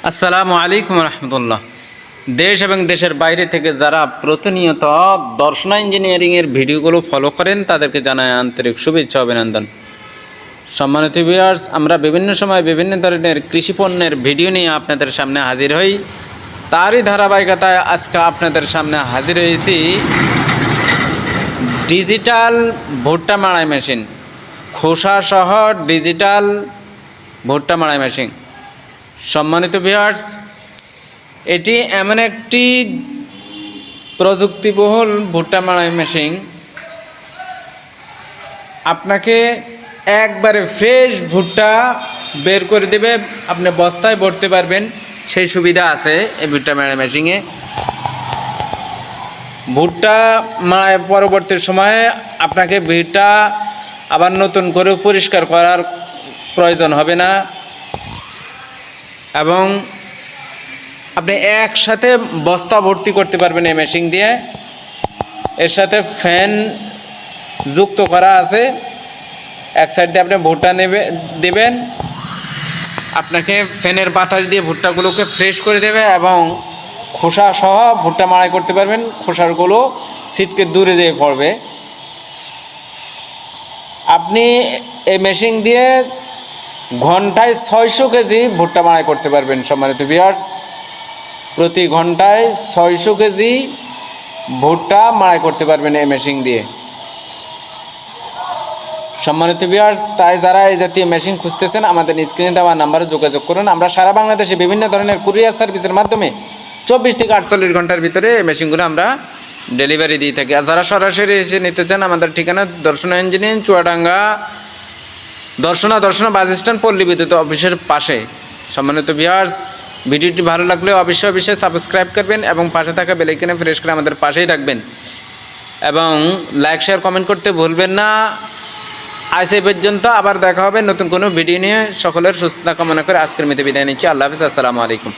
আসসালামু আলাইকুম রহমতুল্লাহ। দেশ এবং দেশের বাইরে থেকে যারা প্রতিনিয়ত দর্শনা ইঞ্জিনিয়ারিংয়ের ভিডিওগুলো ফলো করেন তাদেরকে জানায় আন্তরিক শুভেচ্ছা অভিনন্দন। সম্মানিত ভিউয়ার্স, আমরা বিভিন্ন সময় বিভিন্ন ধরনের কৃষি পণ্যের ভিডিও নিয়ে আপনাদের সামনে হাজির হই। তারই ধারাবাহিকতায় আজকে আপনাদের সামনে হাজির হয়েছি ডিজিটাল ভুট্টা মাড়াই মেশিন, খোসা সহ ডিজিটাল ভুট্টা মাড়াই মেশিন। সম্মানিত ভিউয়ার্স, এটি এমন একটি প্রযুক্তিবহুল ভুট্টা মাড়াই মেশিন, আপনাকে একবারে ফ্রেশ ভুট্টা বের করে দেবে, আপনি বস্তায় ভরতে পারবেন, সেই সুবিধা আছে এই ভুট্টা মাড়াই মেশিনে। ভুট্টা মাড়াই পরবর্তী সময়ে আপনাকে ভুট্টা আবার নতুন করে পরিষ্কার করার প্রয়োজন হবে না এবং আপনি একসাথে বস্তা ভর্তি করতে পারবেন এই মেশিন দিয়ে। এর সাথে ফ্যান যুক্ত করা আছে, এক সাইড দিয়ে আপনি ভুট্টা দেবেন, আপনাকে ফ্যানের বাতাস দিয়ে ভুট্টাগুলোকে ফ্রেশ করে দেবে এবং খোসা সহ ভুট্টা মাড়াই করতে পারবেন। খোসাগুলো ছিটকে দূরে যেয়ে পড়বে। আপনি এই মেশিন দিয়ে ঘন্টায় 600 কেজি ভুট্টা মাড়াই করতে পারবেন। সম্মানিত ভিউয়ার্স, প্রতি ঘন্টায় 600 কেজি ভুট্টা মাড়াই করতে পারবেন এই মেশিন দিয়ে। সম্মানিত ভিউয়ার্স, তাই যারা এই জাতীয় মেশিন খুঁজতেছেন আমাদের স্ক্রিনে দেওয়া নাম্বারে যোগাযোগ করুন। আমরা সারা বাংলাদেশে বিভিন্ন ধরনের কুরিয়ার সার্ভিসের মাধ্যমে 24 থেকে 48 ঘন্টার ভিতরে এই মেশিনগুলো আমরা ডেলিভারি দিয়ে থাকি। আর যারা সরাসরি এসে নিতে চান, আমাদের ঠিকানা Darshana engineering, Chuadanga Darshana bus stand, পল্লী বিদ্যুৎ অফিসের পাশে। সম্মানিত ভিউয়ার্স, ভিডিওটি ভালো লাগলে অবশ্যই সাবস্ক্রাইব করবেন এবং পাশে থাকা বেল আইকনে প্রেস করে আমাদের পাশেই থাকবেন এবং লাইক শেয়ার কমেন্ট করতে ভুলবেন না। আজ এই পর্যন্ত, আবার দেখা হবে নতুন কোনো ভিডিও নিয়ে। সকলের সুস্থতা কামনা করে আজকের মতো বিদায় নিচ্ছি। আল্লাহ হাফিজ, আসসালামু আলাইকুম।